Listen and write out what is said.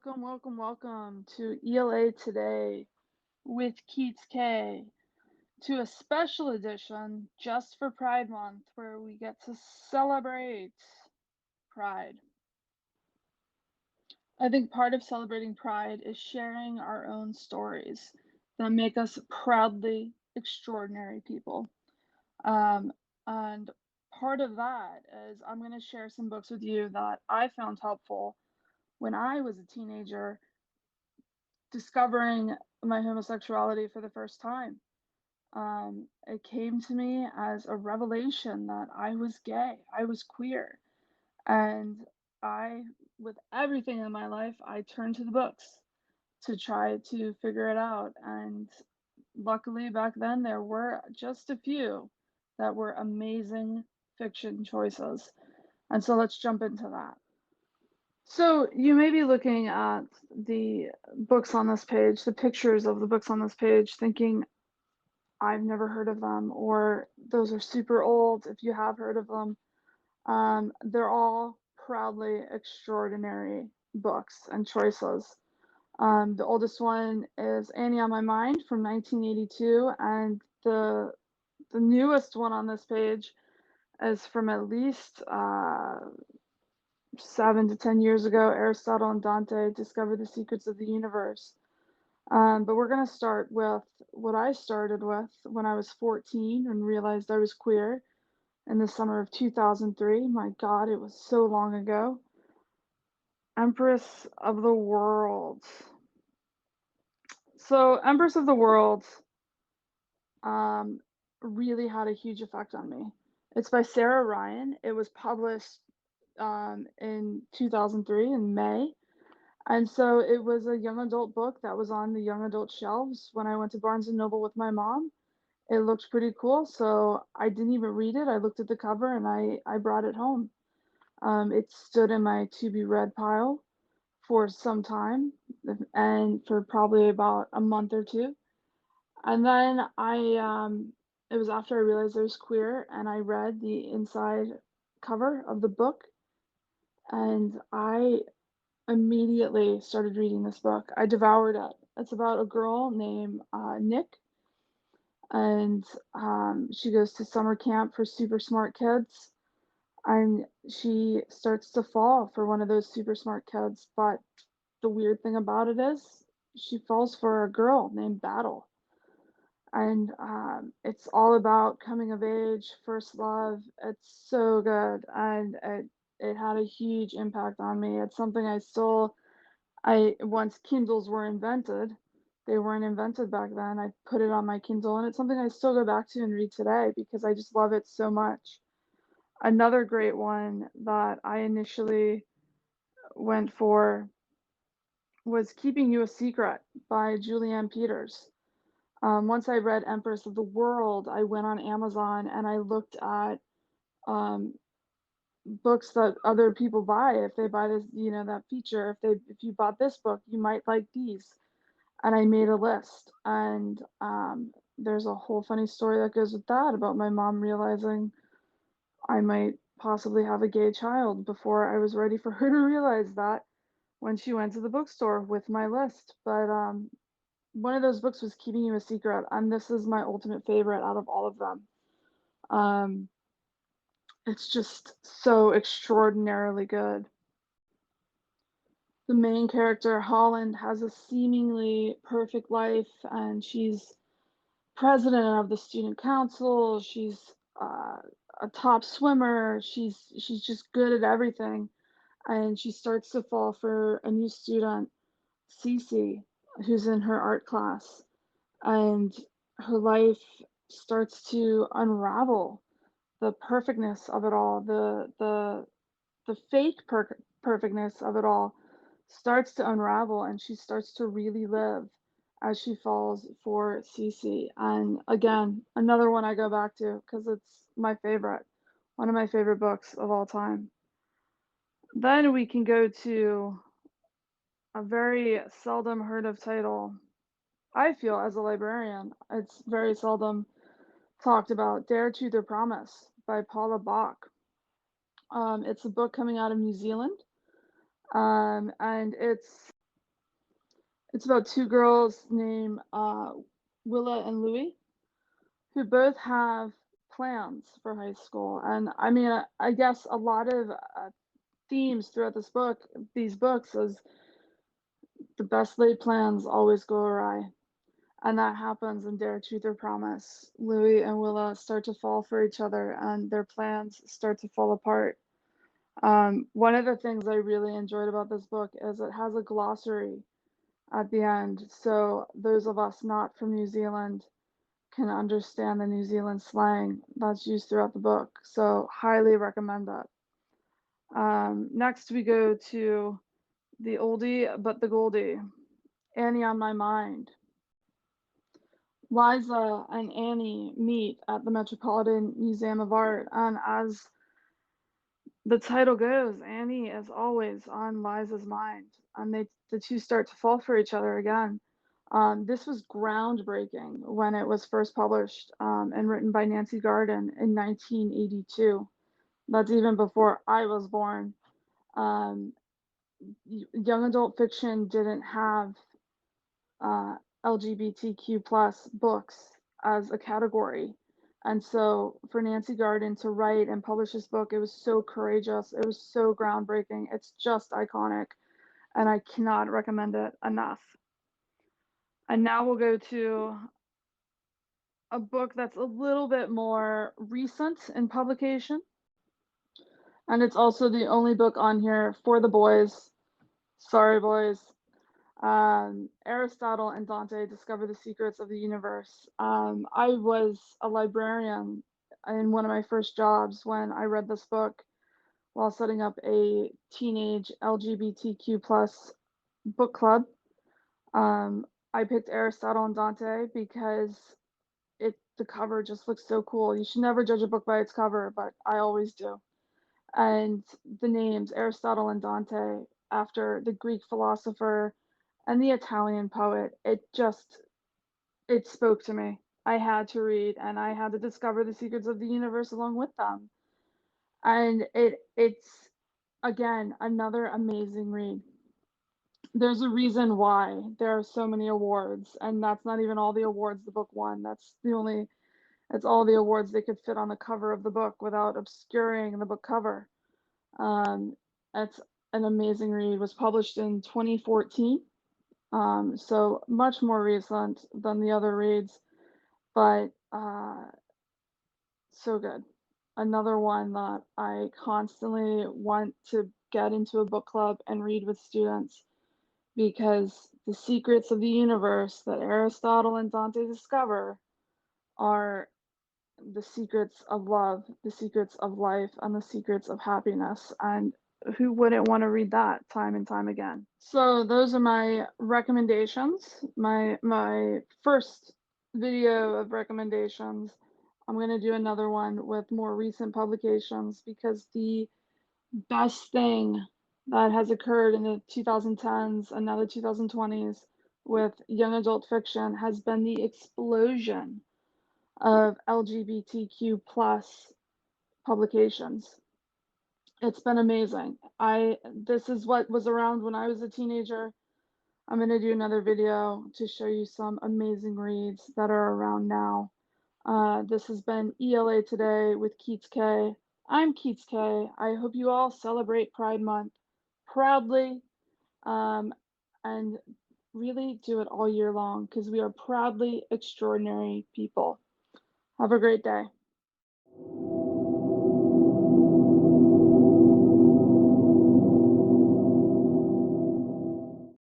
Welcome to ELA Today with Keats K, to a special edition just for Pride Month where we get to celebrate Pride. I think part of celebrating Pride is sharing our own stories that make us proudly extraordinary people. Um, and part of that is I'm going to share some books with you that I found helpful when I was a teenager discovering my homosexuality for the first time. It came to me as a revelation that I was gay, I was queer, and I, with everything in my life, I turned to the books to try to figure it out. And luckily, back then, there were just a few that were amazing fiction choices. And so let's jump into that. So you may be looking at the books on this page, the pictures of the books on this page, thinking, I've never heard of them, or those are super old if you have heard of them. They're all proudly extraordinary books and choices. The oldest one is Annie on My Mind from 1982, and the newest one on this page is from at least 7 to 10 years ago. Aristotle and Dante discovered the secrets of the universe. But we're going to start with what I started with when I was 14 and realized I was queer in the summer of 2003. My God, it was so long ago. Empress of the World. So, Empress of the World um, really had a huge effect on me. It's by Sarah Ryan. It was published in 2003 in May. And so it was a young adult book that was on the young adult shelves when I went to Barnes and Noble with my mom. It looked pretty cool, so I didn't even read it. I looked at the cover and I brought it home. It stood in my to be read pile for some time, and for probably about a month or two. And then it was after I realized I was queer, and I read the inside cover of the book, and I immediately started reading this book. I devoured it. It's about a girl named Nick, and she goes to summer camp for super smart kids, and she starts to fall for one of those super smart kids. But the weird thing about it is, she falls for a girl named Battle, and it's all about coming of age, first love. It's so good, and it had a huge impact on me. It's something I once Kindles were invented, they weren't invented back then. I put it on my Kindle, and it's something I still go back to and read today because I just love it so much. Another great one that I initially went for was Keeping You a Secret by Julianne Peters. Once I read Empress of the World, I went on Amazon and I looked at um, books that other people buy. If they buy this, that feature, if you bought this book, you might like these. And I made a list. And there's a whole funny story that goes with that about my mom realizing I might possibly have a gay child before I was ready for her to realize that when she went to the bookstore with my list. But one of those books was Keeping You a Secret, and this is my ultimate favorite out of all of them. Um, it's just so extraordinarily good. The main character, Holland, has a seemingly perfect life, and she's president of the student council. She's a top swimmer. She's just good at everything, and she starts to fall for a new student, Cece, who's in her art class, and her life starts to unravel. The perfectness of it all, the fake perfectness of it all starts to unravel, and she starts to really live as she falls for Cece. And again, another one I go back to because it's my favorite, one of my favorite books of all time. Then we can go to a very seldom heard of title. I feel as a librarian, it's very seldom talked about. Dare, Truth, or Promise by Paula Bach. It's a book coming out of New Zealand. And it's It's about two girls named Willa and Louie, who both have plans for high school. And I mean, I guess a lot of themes throughout these books, is the best laid plans always go awry. And that happens in Dare, Truth, or Promise. Louis and Willa start to fall for each other, and their plans start to fall apart. One of the things I really enjoyed about this book is it has a glossary at the end, so those of us not from New Zealand can understand the New Zealand slang that's used throughout the book. So, highly recommend that. Next, we go to the oldie but the goldie, Annie on My Mind. Liza and Annie meet at the Metropolitan Museum of Art, and as the title goes, Annie is always on Liza's mind, and the two start to fall for each other again. This was groundbreaking when it was first published and written by Nancy Garden in 1982. That's even before I was born. Um, young adult fiction didn't have uh, LGBTQ plus books as a category. And so for Nancy Garden to write and publish this book, it was so courageous. It was so groundbreaking. It's just iconic, and I cannot recommend it enough. And now we'll go to a book that's a little bit more recent in publication. And it's also the only book on here for the boys. Sorry, boys. Aristotle and Dante discover the secrets of the universe. I was a librarian in one of my first jobs when I read this book while setting up a teenage LGBTQ plus book club. I picked Aristotle and Dante because the cover just looks so cool. You should never judge a book by its cover, but I always do. And the names Aristotle and Dante, after the Greek philosopher and the Italian poet, it spoke to me. I had to read, and I had to discover the secrets of the universe along with them. And it's again another amazing read. There's a reason why there are so many awards, and that's not even all the awards the book won. It's all the awards they could fit on the cover of the book without obscuring the book cover. Um, it's an amazing read. It was published in 2014, so much more recent than the other reads, but so good. Another one that I constantly want to get into a book club and read with students, because the secrets of the universe that Aristotle and Dante discover are the secrets of love, the secrets of life, and the secrets of happiness. And who wouldn't want to read that time and time again? So those are my recommendations. My first video of recommendations. I'm going to do another one with more recent publications, because the best thing that has occurred in the 2010s and now the 2020s with young adult fiction has been the explosion of LGBTQ plus publications. It's been amazing. This is what was around when I was a teenager. I'm going to do another video to show you some amazing reads that are around now. This has been ELA Today with Keats K. I'm Keats K. I hope you all celebrate Pride Month proudly, and really do it all year long, because we are proudly extraordinary people. Have a great day.